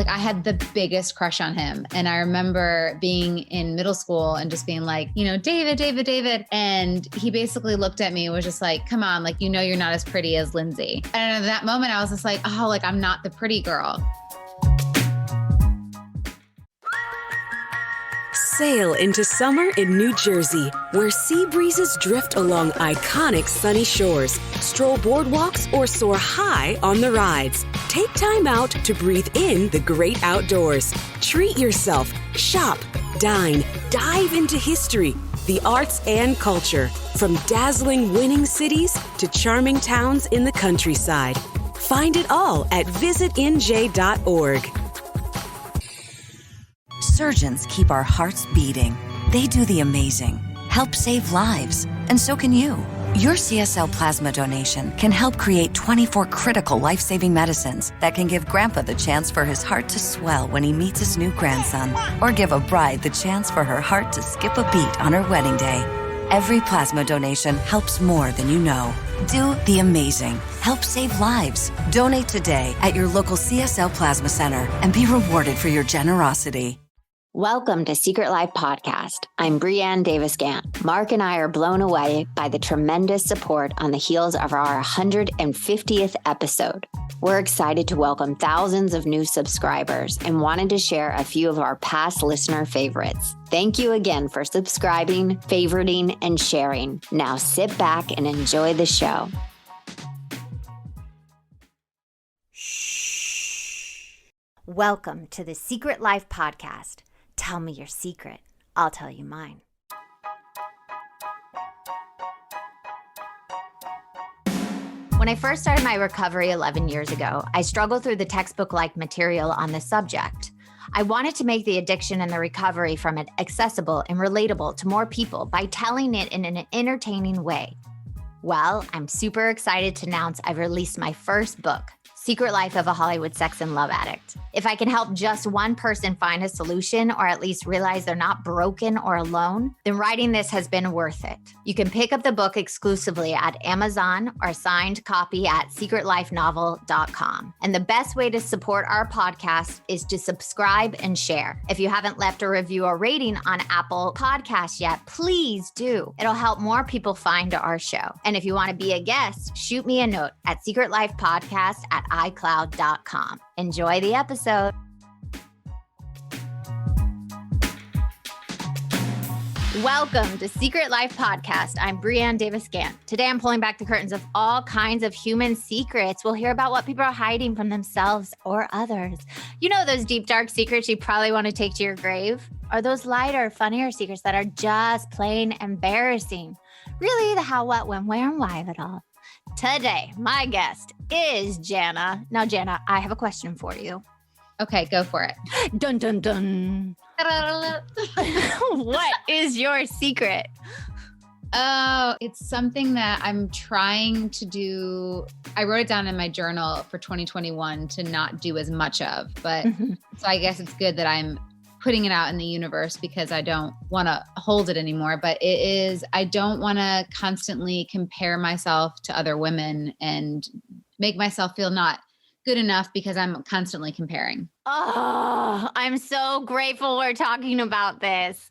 like I had the biggest crush on him. And I remember being in middle school and just being like, David. And he basically looked at me and was just like, come on, like, you're not as pretty as Lindsay. And at that moment I was just like, oh, like I'm not the pretty girl. Sail into summer in New Jersey, where sea breezes drift along iconic sunny shores, stroll boardwalks, or soar high on the rides. Take time out to breathe in the great outdoors. Treat yourself, shop, dine, dive into history, the arts, and culture. From dazzling winning cities to charming towns in the countryside. Find it all at visitnj.org. Surgeons keep our hearts beating. They do the amazing, help save lives, and so can you. Your CSL plasma donation can help create 24 critical life-saving medicines that can give Grandpa the chance for his heart to swell when he meets his new grandson, or give a bride the chance for her heart to skip a beat on her wedding day. Every plasma donation helps more than you know. Do the amazing. Help save lives. Donate today at your local CSL Plasma Center and be rewarded for your generosity. Welcome to Secret Life Podcast. I'm Brianne Davis-Gant. Mark and I are blown away by the tremendous support on the heels of our 150th episode. We're excited to welcome thousands of new subscribers and wanted to share a few of our past listener favorites. Thank you again for subscribing, favoriting, and sharing. Now sit back and enjoy the show. Welcome to the Secret Life Podcast. Tell me your secret. I'll tell you mine. When I first started my recovery 11 years ago, I struggled through the textbook-like material on this subject. I wanted to make the addiction and the recovery from it accessible and relatable to more people by telling it in an entertaining way. Well, I'm super excited to announce I've released my first book, Secret Life of a Hollywood Sex and Love Addict. If I can help just one person find a solution or at least realize they're not broken or alone, then writing this has been worth it. You can pick up the book exclusively at Amazon or signed copy at secretlifenovel.com. And the best way to support our podcast is to subscribe and share. If you haven't left a review or rating on Apple Podcasts yet, please do. It'll help more people find our show. And if you want to be a guest, shoot me a note at secretlifepodcast@icloud.com. Enjoy the episode. Welcome to Secret Life Podcast. I'm Brianne Davis-Gant. Today I'm pulling back the curtains of all kinds of human secrets. We'll hear about what people are hiding from themselves or others. You know those deep, dark secrets you probably want to take to your grave? Or those lighter, funnier secrets that are just plain embarrassing? Really, the how, what, when, where, and why of it all. Today, my guest is Jana. Now, Jana, I have a question for you. Okay, go for it. Dun, dun, dun. What is your secret? Oh, it's something that I'm trying to do. I wrote it down in my journal for 2021 to not do as much of, but so I guess it's good that I'm putting it out in the universe because I don't want to hold it anymore. But it is, I don't want to constantly compare myself to other women and make myself feel not good enough because I'm constantly comparing. Oh, I'm so grateful we're talking about this.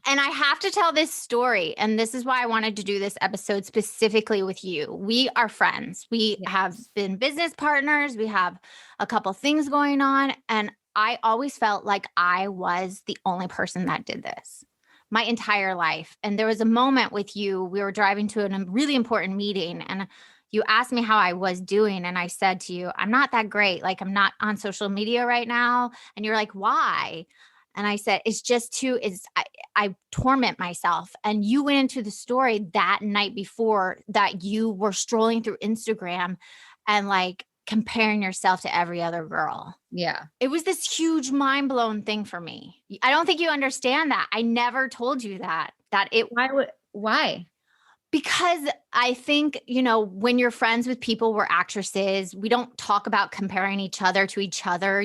And I have to tell this story. And this is why I wanted to do this episode specifically with you. We are friends. We have been business partners. We have a couple things going on. And I always felt like I was the only person that did this my entire life. And there was a moment with you, we were driving to a really important meeting and you asked me how I was doing. And I said to you, I'm not that great. Like I'm not on social media right now. And you're like, why? And I said, it's just I torment myself. And you went into the story that night before that you were strolling through Instagram and like comparing yourself to every other girl. Yeah. It was this huge mind blown thing for me. I don't think you understand that. I never told you that Why? Because I think, when you're friends with people, we're actresses, we don't talk about comparing each other to each other.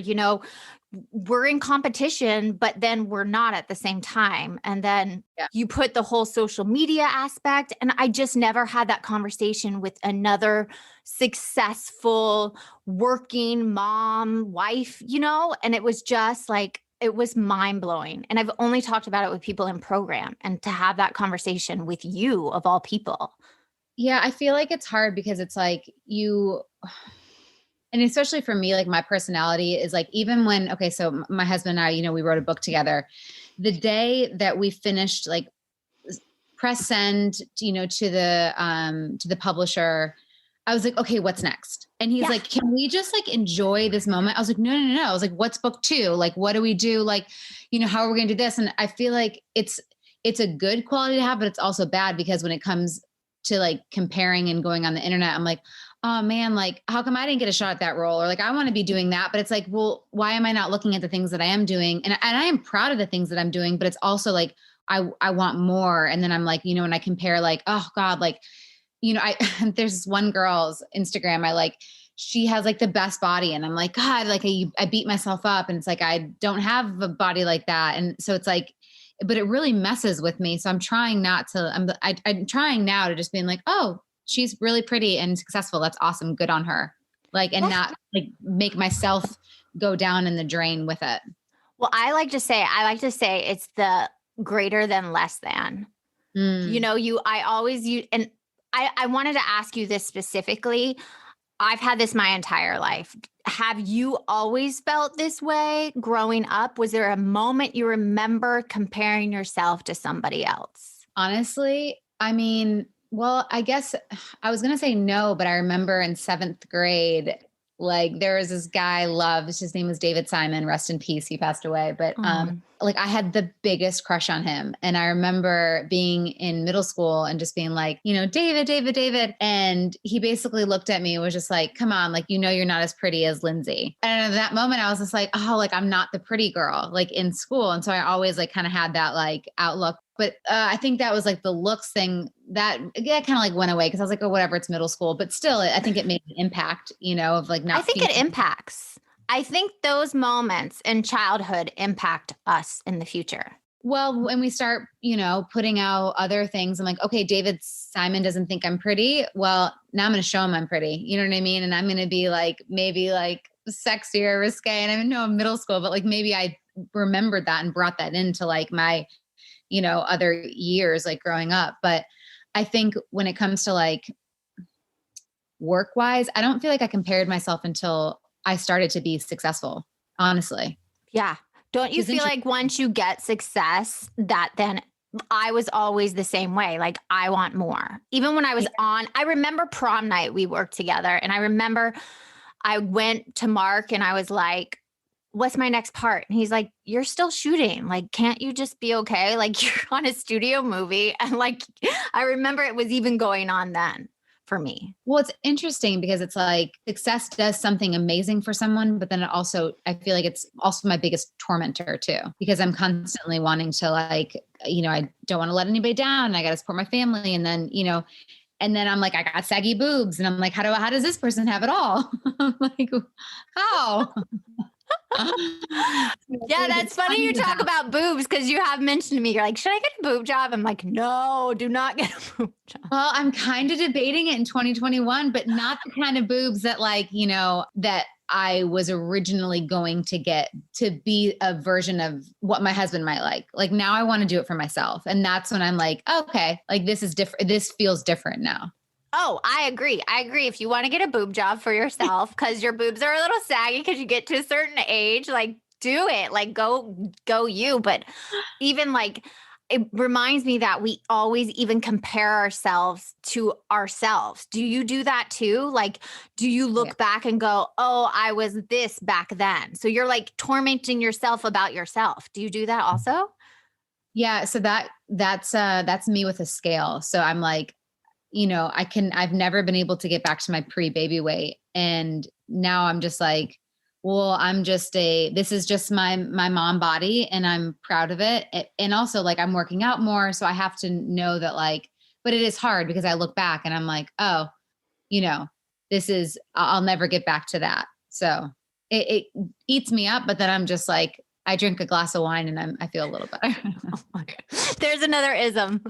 we're in competition, but then we're not at the same time. And then you put the whole social media aspect. And I just never had that conversation with another successful working mom, wife, and it was just like, it was mind blowing. And I've only talked about it with people in program, and to have that conversation with you of all people. Yeah. I feel like it's hard because it's like and especially for me, like my personality is like, even when, so my husband and I, we wrote a book together. The day that we finished, like press send, to the publisher, I was like, okay, what's next? And he's like, can we just like enjoy this moment? I was like, no. I was like, what's book 2? Like, what do we do? Like, how are we going to do this? And I feel like it's a good quality to have, but it's also bad because when it comes to like comparing and going on the internet, I'm like, oh man, like how come I didn't get a shot at that role? Or like, I want to be doing that, but it's like, well, why am I not looking at the things that I am doing? And I am proud of the things that I'm doing, but it's also like, I want more. And then I'm like, when I compare like, oh God, like, there's this one girl's Instagram. She has like the best body. And I'm like, God, like I beat myself up, and it's like, I don't have a body like that. And so it's like, but it really messes with me. So I'm trying not to, I'm trying now to just being like, oh, she's really pretty and successful. That's awesome. Good on her. Like, and not like make myself go down in the drain with it. Well, I like to say it's the greater than less than, I always use, and I wanted to ask you this specifically. I've had this my entire life. Have you always felt this way growing up? Was there a moment you remember comparing yourself to somebody else? Honestly, I mean, well, I guess I was going to say no, but I remember in 7th grade, like there was this guy I loved. His name was David Simon. Rest in peace. He passed away. But like I had the biggest crush on him. And I remember being in middle school and just being like, David. And he basically looked at me and was just like, come on, like, you're not as pretty as Lindsay. And at that moment I was just like, oh, like I'm not the pretty girl like in school. And so I always like kind of had that like outlook. But I think that was like the looks thing that kind of like went away because I was like, oh, whatever, it's middle school. But still, I think it made an impact, of like not. I think it impacts. I think those moments in childhood impact us in the future. Well, when we start, putting out other things, I'm like, okay, David Simon doesn't think I'm pretty. Well, now I'm going to show him I'm pretty. You know what I mean? And I'm going to be like, maybe like sexier, risque. And I know I'm middle school, but like maybe I remembered that and brought that into like my other years, like growing up. But I think when it comes to like work wise, I don't feel like I compared myself until I started to be successful, honestly. Yeah. Don't you feel like once you get success that then I was always the same way. Like I want more. Even when I was I remember prom night, we worked together, and I remember I went to Mark and I was like, what's my next part? And he's like, you're still shooting. Like, can't you just be okay? Like you're on a studio movie. And like, I remember it was even going on then for me. Well, it's interesting because it's like success does something amazing for someone, but then it also, I feel like it's also my biggest tormentor too, because I'm constantly wanting to like, I don't want to let anybody down. And I got to support my family. And then, and then I'm like, I got saggy boobs. And I'm like, how does this person have it all? I'm like, how? Yeah, that's funny you talk about boobs because you have mentioned to me, you're like, should I get a boob job? I'm like, no, do not get a boob job. Well, I'm kind of debating it in 2021, but not the kind of boobs that like, that I was originally going to get to be a version of what my husband might like. Like now I want to do it for myself. And that's when I'm like, okay, like this is different. This feels different now. Oh, I agree. If you want to get a boob job for yourself because your boobs are a little saggy because you get to a certain age, like do it, like go you. But even like, it reminds me that we always even compare ourselves to ourselves. Do you do that too? Like, do you look back and go, oh, I was this back then? So you're like tormenting yourself about yourself. Do you do that also? Yeah. So that's me with a scale. So I'm like, I've never been able to get back to my pre-baby weight. And now I'm just like, well, this is just my mom body and I'm proud of it. And also like, I'm working out more. So I have to know that like, but it is hard because I look back and I'm like, oh, I'll never get back to that. So it eats me up, but then I'm just like, I drink a glass of wine and I feel a little better. Oh my God. There's another ism.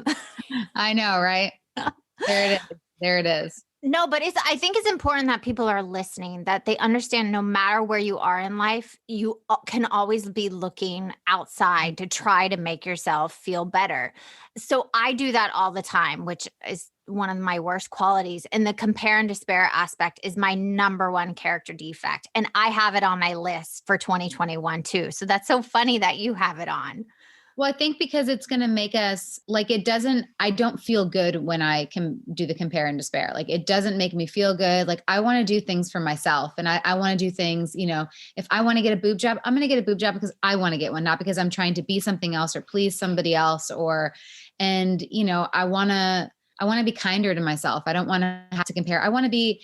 I know, right? There it is. There it is. No, but I think it's important that people are listening, that they understand no matter where you are in life, you can always be looking outside to try to make yourself feel better. So I do that all the time, which is one of my worst qualities. And the compare and despair aspect is my number one character defect. And I have it on my list for 2021 too. So that's so funny that you have it on. Well, I think because it's going to make us like, I don't feel good when I can do the compare and despair. Like it doesn't make me feel good. Like I want to do things for myself and I want to do things, if I want to get a boob job, I'm going to get a boob job because I want to get one, not because I'm trying to be something else or please somebody else I want to be kinder to myself. I don't want to have to compare. I want to be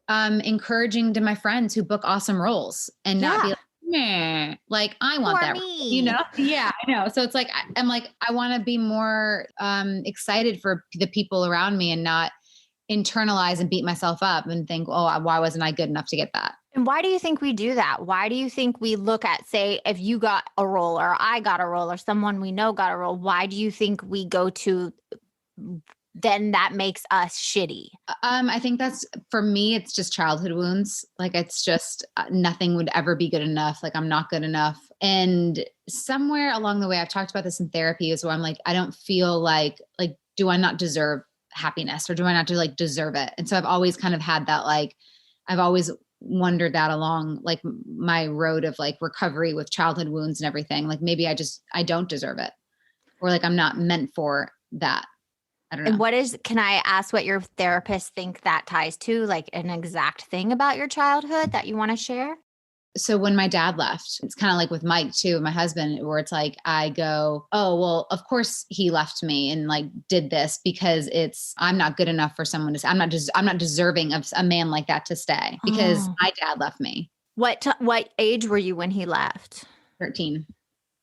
encouraging to my friends who book awesome roles and not be like, meh, like I want that, Yeah, I know. So it's like, I'm like, I want to be more excited for the people around me and not internalize and beat myself up and think, oh, why wasn't I good enough to get that? And why do you think we do that? Why do you think we look at, say, if you got a role or I got a role or someone we know got a role, why do you think we go to then that makes us shitty? I think for me, it's just childhood wounds. Like it's just nothing would ever be good enough. Like I'm not good enough. And somewhere along the way, I've talked about this in therapy is where I'm like, I don't feel like, do I not deserve happiness or do I not deserve it? And so I've always kind of had that, like, I've always wondered that along like my road of like recovery with childhood wounds and everything. Like maybe I don't deserve it or like I'm not meant for that. I don't know. And can I ask what your therapist think that ties to, like an exact thing about your childhood that you want to share? So when my dad left, it's kind of like with Mike too, my husband, where it's like, I go, oh, well, of course he left me and like did this because I'm not good enough for someone to, I'm not deserving of a man like that to stay because my dad left me. What age were you when he left? 13.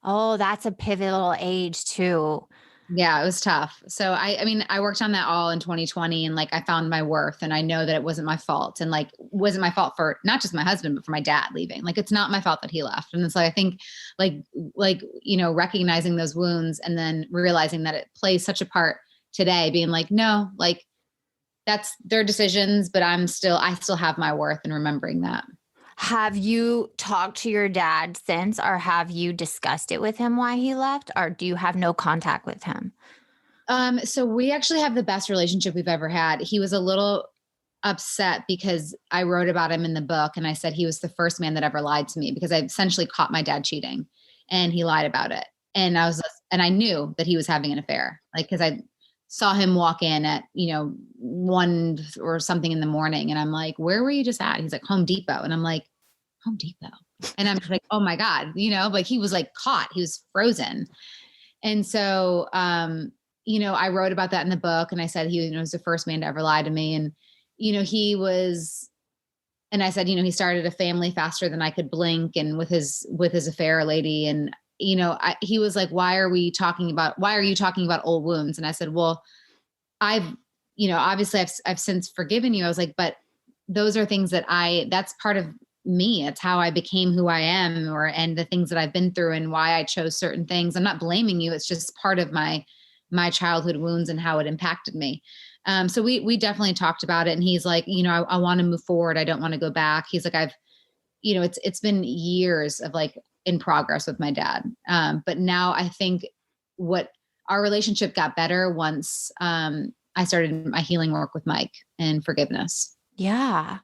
Oh, that's a pivotal age too. Yeah, it was tough. So I worked on that all in 2020 and like I found my worth and I know that it wasn't my fault and like wasn't my fault for not just my husband, but for my dad leaving. Like it's not my fault that he left. And so I think recognizing those wounds and then realizing that it plays such a part today, being like, no, like that's their decisions, but I still have my worth and remembering that. Have you talked to your dad since, or have you discussed it with him why he left, or do you have no contact with him? So we actually have the best relationship we've ever had. He was a little upset because I wrote about him in the book and I said he was the first man that ever lied to me because I essentially caught my dad cheating and he lied about it. And I knew that he was having an affair, like, cause I saw him walk in at, 1 or something in the morning. And I'm like, where were you just at? He's like, Home Depot. And I'm like, Home Depot. And I'm like, oh my God, like he was like caught, he was frozen. And so, I wrote about that in the book and I said, he was the first man to ever lie to me. And, and I said, he started a family faster than I could blink and with his affair lady. And, he was like, why are you talking about old wounds? And I said, well, obviously I've since forgiven you. I was like, but those are things that's part of me. It's how I became who I am and the things that I've been through and why I chose certain things. I'm not blaming you. It's just part of my childhood wounds and how it impacted me. So we definitely talked about it and he's like, I want to move forward. I don't want to go back. He's like, it's been years of like in progress with my dad. But now I think our relationship got better once I started my healing work with Mike and forgiveness. Yeah,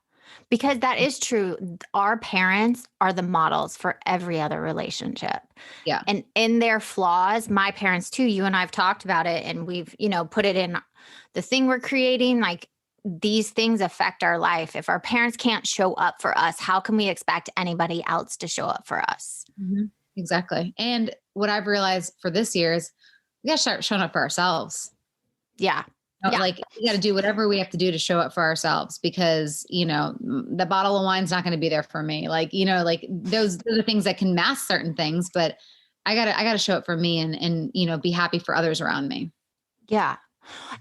because that is true. Our parents are the models for every other relationship. Yeah. And in their flaws, my parents too, you and I've talked about it and we've, put it in the thing we're creating, like these things affect our life. If our parents can't show up for us, how can we expect anybody else to show up for us? Mm-hmm. Exactly. And what I've realized for this year is we got to start showing up for ourselves. Yeah. Like we got to do whatever we have to do to show up for ourselves because, the bottle of wine's not going to be there for me. Like, like those are the things that can mask certain things, but I gotta show up for me and be happy for others around me. Yeah.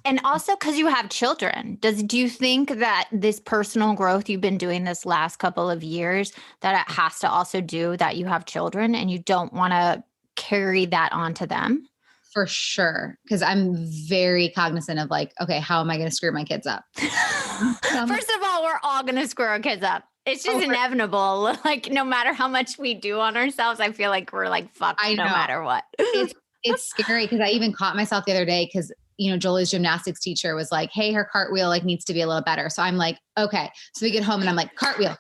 And also because you have children, do you think that this personal growth you've been doing this last couple of years, that it has to also do that you have children and you don't want to carry that onto them? For sure. Cause I'm very cognizant of like, okay, how am I going to screw my kids up? First of all, we're all going to screw our kids up. It's just inevitable. Like no matter how much we do on ourselves, I feel like we're like fucked no matter what. It's scary because I even caught myself the other day because, you know, Jolie's gymnastics teacher was like, hey, her cartwheel like needs to be a little better. So I'm like, okay. So we get home and I'm like, cartwheel.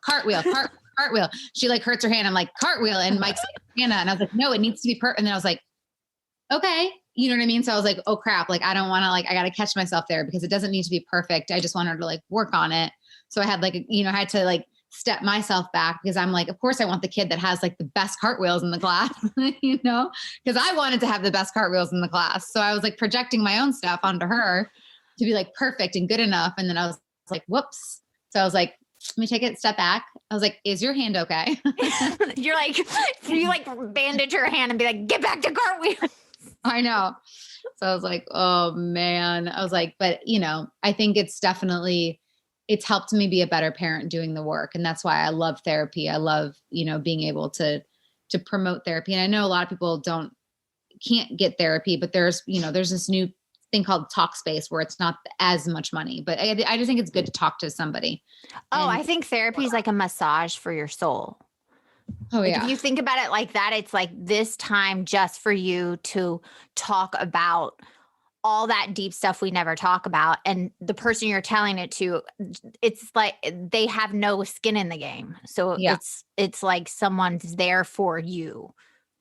She like hurts her hand. I'm like, cartwheel. And Mike's like, Hannah. And I was like, no, it needs to be And then I was like, okay. You know what I mean? So I was like, oh crap. Like, I don't want to I got to catch myself there because it doesn't need to be perfect. I just want her to like work on it. So I had I had to like step myself back because I'm like, of course I want the kid that has like the best cartwheels in the class, you know, because I wanted to have the best cartwheels in the class. So I was like projecting my own stuff onto her to be like perfect and good enough. And then I was like, whoops. So I was like, let me take a step back. I was like, is your hand okay? You bandage her hand and be like, get back to cartwheel. I know. So I was like, oh man. I was like, but you know, I think it's helped me be a better parent doing the work. And that's why I love therapy. I love, you know, being able to promote therapy. And I know a lot of people can't get therapy, but there's this new thing called Talkspace where it's not as much money, but I just think it's good to talk to somebody. I think therapy is like a massage for your soul. Oh yeah. If you think about it like that, it's like this time just for you to talk about all that deep stuff we never talk about. And the person you're telling it to, it's like they have no skin in the game. So it's like someone's there for you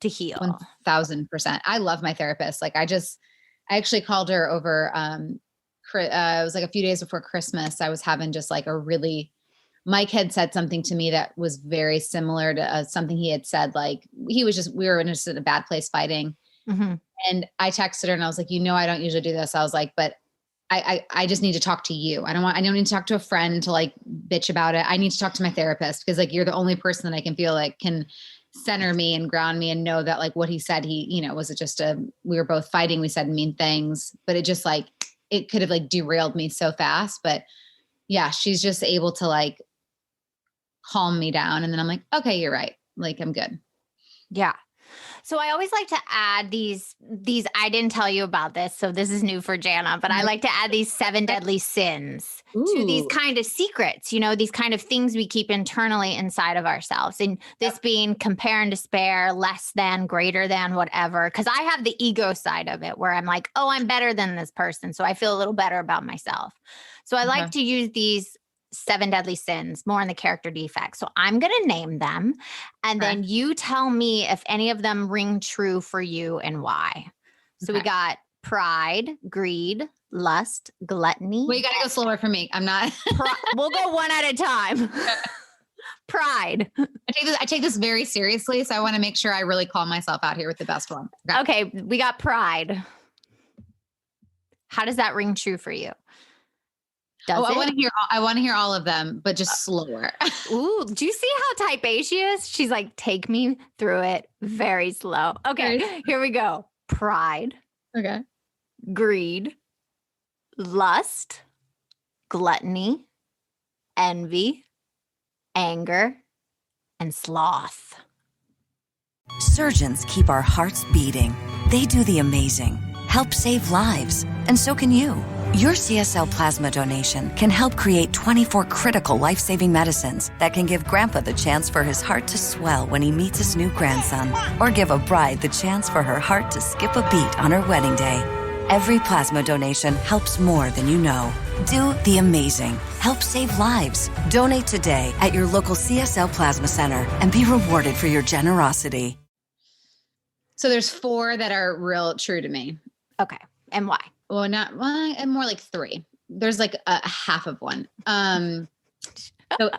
to heal. 1000%. I love my therapist. Like I actually called her over, it was like a few days before Christmas. I was having just like Mike had said something to me that was very similar to something he had said. Like we were just in a bad place fighting. Mm-hmm. And I texted her and I was like, you know, I don't usually do this. I was like, but I just need to talk to you. I don't need to talk to a friend to like bitch about it. I need to talk to my therapist because like, you're the only person that I can feel like can center me and ground me and know that like what he said, was it just we were both fighting. We said mean things, but it just like, it could have like derailed me so fast. But yeah, she's just able to like calm me down. And then I'm like, okay, you're right. Like I'm good. Yeah. So I always like to add these, I didn't tell you about this, so this is new for Jana, but I like to add these 7 deadly sins to these kind of secrets, these kind of things we keep internally inside of ourselves. And this being compare and despair, less than, greater than, whatever. Because I have the ego side of it where I'm like, oh, I'm better than this person. So I feel a little better about myself. So I like to use these 7 deadly sins, more in the character defects. So I'm going to name them. And then you tell me if any of them ring true for you and why. So we got pride, greed, lust, gluttony. Well, you got to go slower for me. I'm not. We'll go one at a time. Pride. I take this very seriously. So I want to make sure I really call myself out here with the best one. Okay. We got pride. How does that ring true for you? I want to hear all of them, but just slower. Ooh, do you see how type A she is? She's like, take me through it very slow. Okay, here we go. Pride. Okay. Greed. Lust. Gluttony. Envy. Anger. And sloth. Surgeons keep our hearts beating. They do the amazing. Help save lives. And so can you. Your CSL plasma donation can help create 24 critical life-saving medicines that can give Grandpa the chance for his heart to swell when he meets his new grandson, or give a bride the chance for her heart to skip a beat on her wedding day. Every plasma donation helps more than you know. Do the amazing. Help save lives. Donate today at your local CSL Plasma Center and be rewarded for your generosity. So there's 4 that are real true to me. Okay. And why? Well, not one, and more like 3. There's like a half of one. So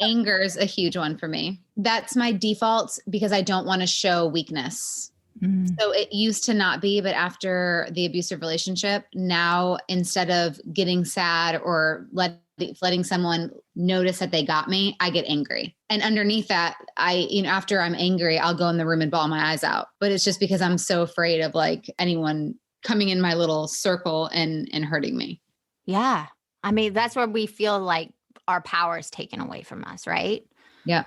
anger is a huge one for me. That's my default because I don't want to show weakness. So it used to not be, but after the abusive relationship, now instead of getting sad or letting someone notice that they got me, I get angry. And underneath that, after I'm angry, I'll go in the room and bawl my eyes out. But it's just because I'm so afraid of like anyone coming in my little circle and hurting me. Yeah. I mean, that's where we feel like our power is taken away from us, right? Yeah.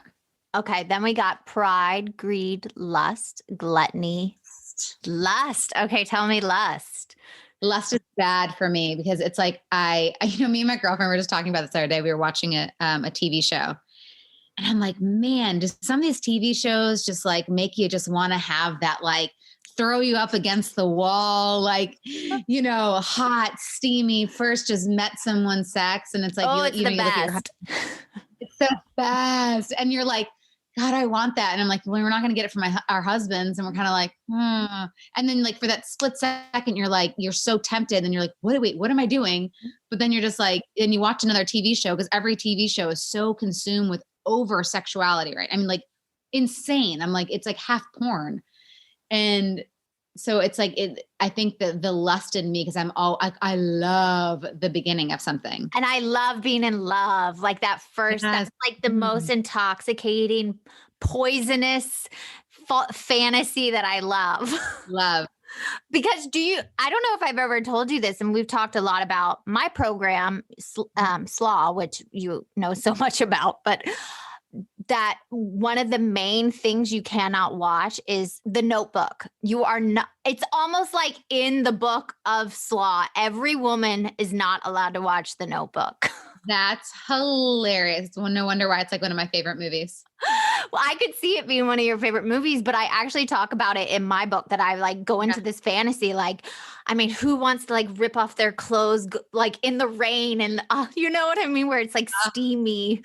Okay. Then we got pride, greed, lust, gluttony, lust. Okay. Tell me lust. Lust is bad for me because it's like, me and my girlfriend were just talking about this the other day. We were watching a TV show and I'm like, man, just some of these TV shows just like make you just want to have that, like throw you up against the wall, like, hot, steamy, first just met someone sex. And it's like, it's the best. It's so fast. And you're like, God, I want that. And I'm like, well, we're not going to get it from our husbands. And we're kind of like, And then like for that split second, you're like, you're so tempted. And you're like, what am I doing? But then you're just like, and you watch another TV show because every TV show is so consumed with over sexuality, right? I mean, like insane. I'm like, it's like half porn. And so it's like, I think that the lust in me, because I love the beginning of something. And I love being in love. Like that first, that's like the most intoxicating, poisonous fantasy that I love. Love. Because I don't know if I've ever told you this, and we've talked a lot about my program, SLAW, which you know so much about, but that one of the main things you cannot watch is The Notebook. You are not, it's almost like in the book of SLAW, every woman is not allowed to watch The Notebook. That's hilarious. No wonder why it's like one of my favorite movies. Well, I could see it being one of your favorite movies, but I actually talk about it in my book that I like go into this fantasy. Like, I mean, who wants to like rip off their clothes, like in the rain and you know what I mean? Where it's like steamy.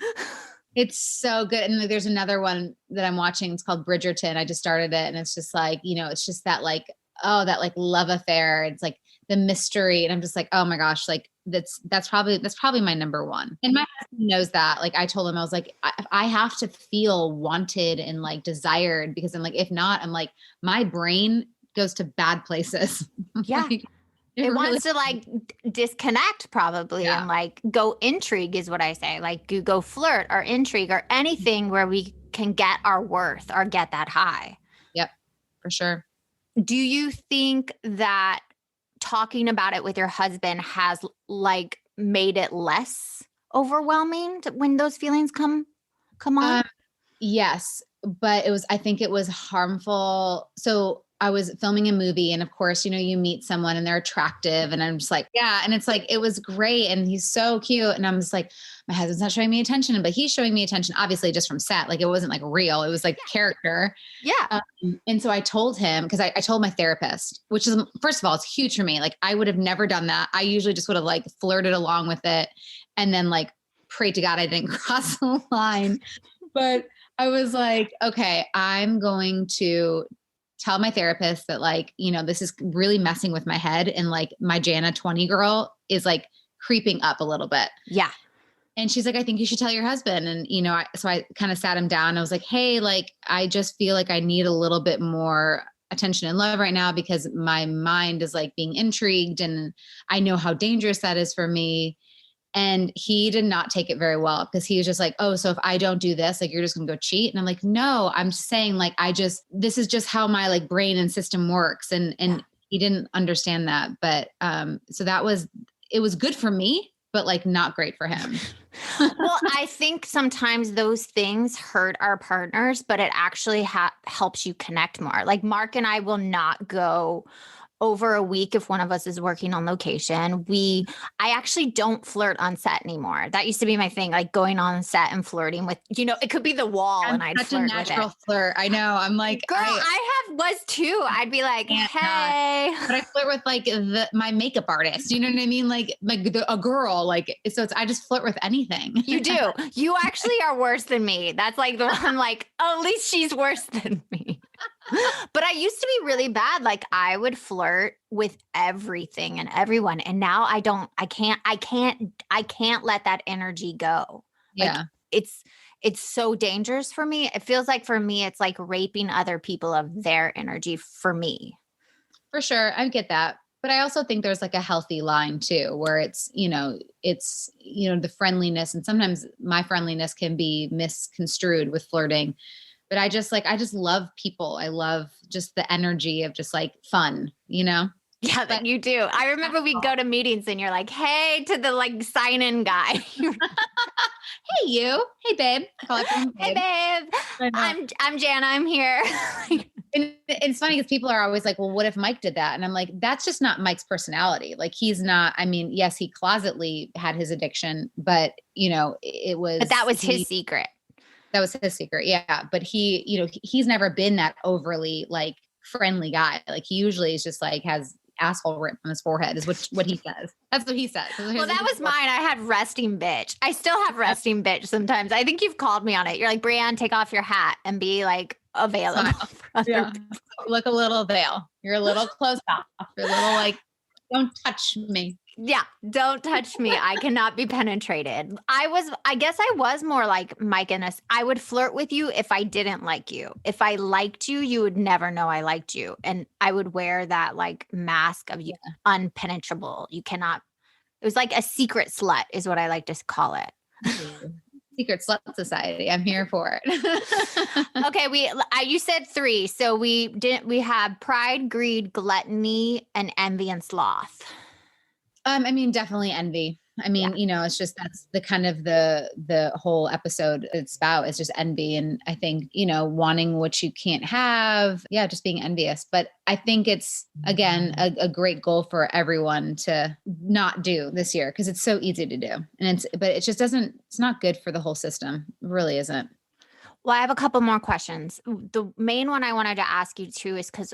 It's so good. And there's another one that I'm watching. It's called Bridgerton. I just started it and it's just like, it's just that like, that like love affair. It's like the mystery. And I'm just like, oh my gosh, like that's probably my number one. And my husband knows that. Like I told him, I was like, I have to feel wanted and like desired because I'm like, if not, I'm like, my brain goes to bad places. Yeah. Like, it wants to like disconnect probably and like go intrigue is what I say. Like you go flirt or intrigue or anything where we can get our worth or get that high. Yep, for sure. Do you think that talking about it with your husband has like made it less overwhelming when those feelings come on? Yes, but I think it was harmful. So I was filming a movie and of course, you meet someone and they're attractive and I'm just like, yeah. And it's like, it was great. And he's so cute. And I'm just like, my husband's not showing me attention, but he's showing me attention, obviously just from set. Like it wasn't like real. It was like character. Yeah. And so I told him, cause I told my therapist, which is, first of all, it's huge for me. Like I would have never done that. I usually just would have like flirted along with it and then like prayed to God I didn't cross the line. But I was like, okay, I'm going to tell my therapist that like, this is really messing with my head. And like my Jana 20 girl is like creeping up a little bit. Yeah. And she's like, I think you should tell your husband. And, so I kind of sat him down. I was like, hey, like, I just feel like I need a little bit more attention and love right now because my mind is like being intrigued and I know how dangerous that is for me. And he did not take it very well because he was just like, oh, so if I don't do this, like, you're just gonna go cheat. And I'm like, no, I'm just saying like, this is just how my like brain and system works. And he didn't understand that. But, so it was good for me, but like not great for him. Well, I think sometimes those things hurt our partners, but it actually helps you connect more. Like Mark and I will not go over a week if one of us is working on location. I actually don't flirt on set anymore. That used to be my thing, like going on set and flirting with, it could be the wall and I'd flirt with it. Such a natural flirt. I know. I'm like, girl, I was too. I'd be like, hey. But I flirt with like my makeup artist. You know what I mean? Like a girl, like, so I just flirt with anything. You do. You actually are worse than me. That's like the one I'm like, oh, at least she's worse than me. But I used to be really bad. Like I would flirt with everything and everyone. And now I can't let that energy go. Yeah. Like, it's so dangerous for me. It feels like for me, it's like raping other people of their energy for me. For sure. I get that. But I also think there's like a healthy line too, where it's the friendliness, and sometimes my friendliness can be misconstrued with flirting. But I just love people. I love just the energy of just like fun, Yeah, but you do. I remember we'd go to meetings and you're like, hey, to the like sign-in guy. Hey, you. Hey, babe. Call him Hey, babe. babe. I'm Jana. I'm here. And it's funny because people are always like, well, what if Mike did that? And I'm like, that's just not Mike's personality. Like, he's not, I mean, yes, he closetly had his addiction, but it was. But that was his secret. That was his secret. Yeah. But he's never been that overly like friendly guy. Like, he usually is just like has asshole written on his forehead is what he says. That's what he says. Well, that was mine. I had resting bitch. I still have resting bitch sometimes. I think you've called me on it. You're like, Brianne, take off your hat and be like available. Yeah. Look a little veil. You're a little closed off. You're a little like, don't touch me. Yeah. Don't touch me. I cannot be penetrated. I guess I was more like Mike and us. I would flirt with you if I didn't like you. If I liked you, you would never know I liked you. And I would wear that like mask of you unpenetrable. You cannot, it was like a secret slut is what I like to call it. Secret slut society. I'm here for it. Okay. You said 3. So we have pride, greed, gluttony, and envy and sloth. I mean, definitely envy. I mean, it's just, that's the kind of the whole episode it's about is just envy. And I think, wanting what you can't have. Yeah. Just being envious. But I think it's, again, a great goal for everyone to not do this year because it's so easy to do. But it just it's not good for the whole system. It really isn't. Well, I have a couple more questions. The main one I wanted to ask you too is because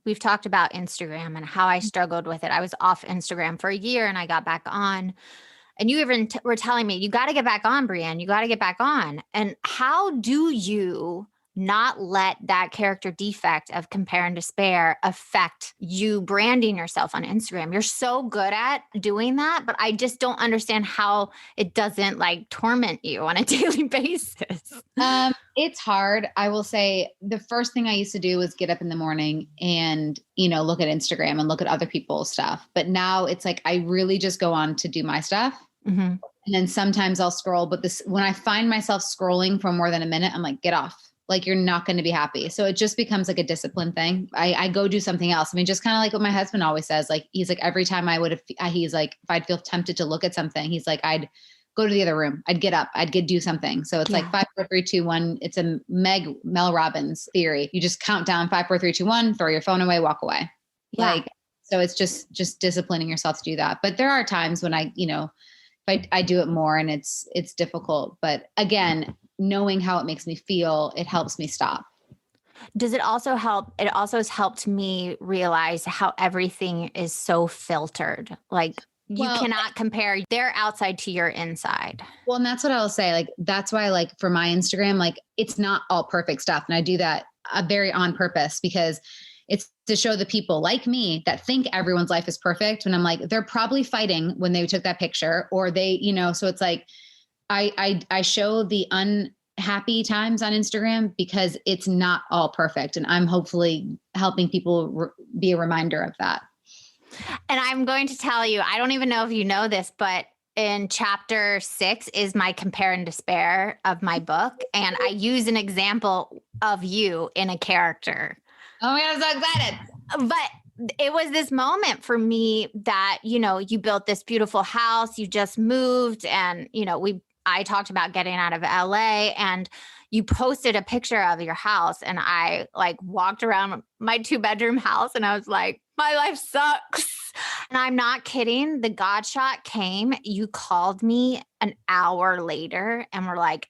we've talked about Instagram and how I struggled with it. I was off Instagram for a year and I got back on. And you even were telling me, you got to get back on, Brianne. You got to get back on. And how do you not let that character defect of compare and despair affect you branding yourself on Instagram? You're so good at doing that, but I just don't understand how it doesn't like torment you on a daily basis. It's hard. I will say the first thing I used to do was get up in the morning and, look at Instagram and look at other people's stuff. But now it's like, I really just go on to do my stuff. Mm-hmm. And then sometimes I'll scroll, but when I find myself scrolling for more than a minute, I'm like, get off. Like, you're not going to be happy. So it just becomes like a discipline thing. I go do something else. I mean, just kind of like what my husband always says, like, he's like, every time he's like, if I'd feel tempted to look at something, he's like, I'd go to the other room. I'd get up, do something. So it's like 5, 4, 3, 2, 1. It's a Mel Robbins theory. You just count down 5, 4, 3, 2, 1, throw your phone away, walk away. Yeah. So it's just disciplining yourself to do that. But there are times when I do it more and it's difficult, but again, knowing how it makes me feel, it helps me stop. Does it also help? It also has helped me realize how everything is so filtered. Like you cannot compare their outside to your inside. Well, and that's what I'll say. Like, that's why, like, for my Instagram, like, it's not all perfect stuff. And I do that very on purpose because it's to show the people like me that think everyone's life is perfect. When I'm like, they're probably fighting when they took that picture or they, so it's like, I show the unhappy times on Instagram because it's not all perfect. And I'm hopefully helping people be a reminder of that. And I'm going to tell you, I don't even know if you know this, but in chapter 6 is my compare and despair of my book. And I use an example of you in a character. Oh my God, I'm so excited. But it was this moment for me that, you built this beautiful house, you just moved and, I talked about getting out of LA and you posted a picture of your house and I like walked around my 2-bedroom house and I was like, my life sucks. And I'm not kidding. The God shot came. You called me an hour later and were like,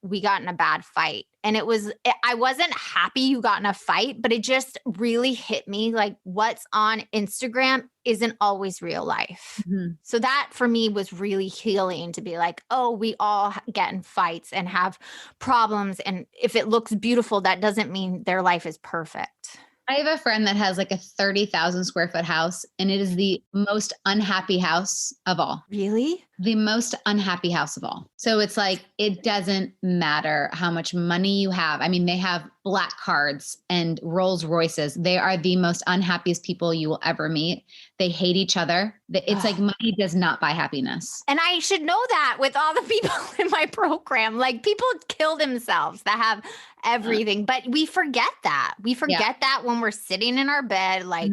we got in a bad fight. And I wasn't happy you got in a fight, but it just really hit me like what's on Instagram isn't always real life. Mm-hmm. So that for me was really healing to be like, oh, we all get in fights and have problems. And if it looks beautiful, that doesn't mean their life is perfect. I have a friend that has like a 30,000 square foot house and it is the most unhappy house of all. Really? The most unhappy house of all. So it's like, it doesn't matter how much money you have. I mean, they have black cards and Rolls Royces. They are the most unhappiest people you will ever meet. They hate each other. It's like money does not buy happiness. And I should know that with all the people in my program, like people kill themselves that have everything, but we forget that. We forget that when we're sitting in our bed, like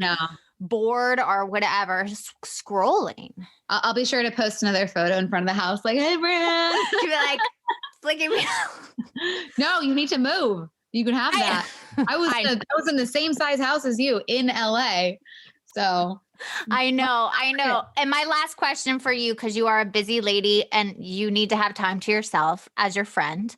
bored or whatever, scrolling. I'll be sure to post another photo in front of the house. Like, hey, Brianne. You'd be like, flicking me. No, you need to move. You can have that. I was in the same size house as you in LA. So I know. And my last question for you, because you are a busy lady and you need to have time to yourself as your friend.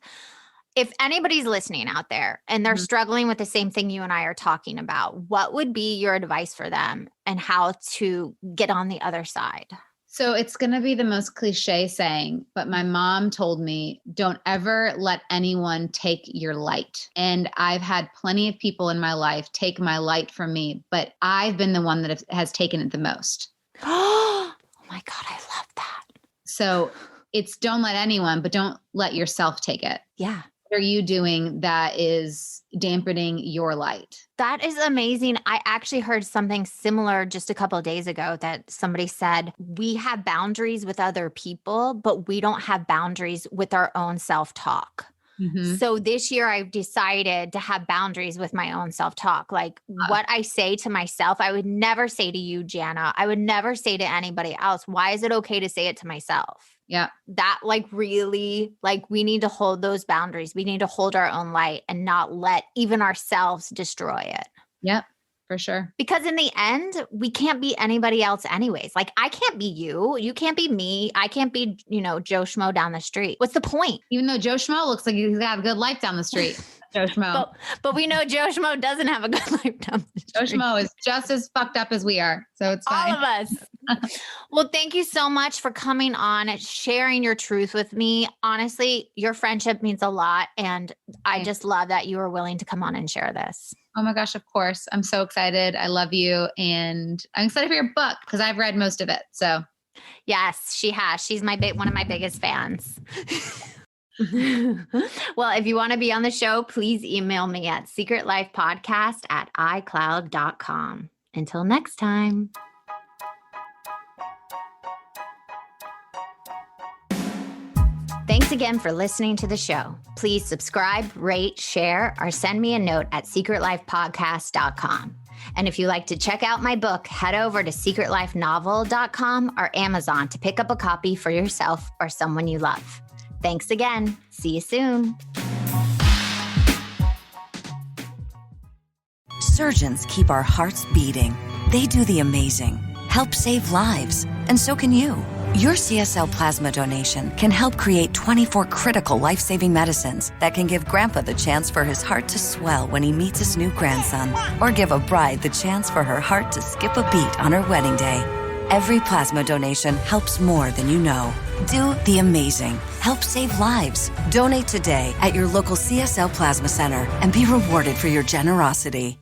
If anybody's listening out there and they're struggling with the same thing you and I are talking about, what would be your advice for them and how to get on the other side? So it's going to be the most cliche saying, but my mom told me, don't ever let anyone take your light. And I've had plenty of people in my life take my light from me, but I've been the one that has taken it the most. Oh my God, I love that. So it's don't let anyone, but don't let yourself take it. Yeah. What are you doing that is dampening your light? That is amazing. I actually heard something similar just a couple of days ago that somebody said, we have boundaries with other people, but we don't have boundaries with our own self-talk. Mm-hmm. So this year I've decided to have boundaries with my own self-talk. Like what I say to myself, I would never say to you, Jana. I would never say to anybody else. Why is it okay to say it to myself? Yeah. That really, we need to hold those boundaries. We need to hold our own light and not let even ourselves destroy it. Yep, for sure. Because in the end, we can't be anybody else anyways. Like I can't be you. You can't be me. I can't be, Joe Schmo down the street. What's the point? Even though Joe Schmo looks like he's got a good life down the street. Joe Schmo. But we know Joe Schmo doesn't have a good life down the street. Joe Schmo is just as fucked up as we are. So it's fine. All of us. Well, thank you so much for coming on and sharing your truth with me. Honestly, your friendship means a lot. And I just love that you were willing to come on and share this. Oh my gosh, of course. I'm so excited. I love you. And I'm excited for your book because I've read most of it. So yes, she has. She's one of my biggest fans. Well, if you want to be on the show, please email me at secretlifepodcast@icloud.com. Until next time. Thanks again for listening to the show. Please subscribe, rate, share, or send me a note at secretlifepodcast.com. And if you like to check out my book, head over to secretlifenovel.com or Amazon to pick up a copy for yourself or someone you love. Thanks again. See you soon. Surgeons keep our hearts beating. They do the amazing, help save lives, and so can you. Your CSL plasma donation can help create 24 critical life-saving medicines that can give Grandpa the chance for his heart to swell when he meets his new grandson, or give a bride the chance for her heart to skip a beat on her wedding day. Every plasma donation helps more than you know. Do the amazing. Help save lives. Donate today at your local CSL Plasma Center and be rewarded for your generosity.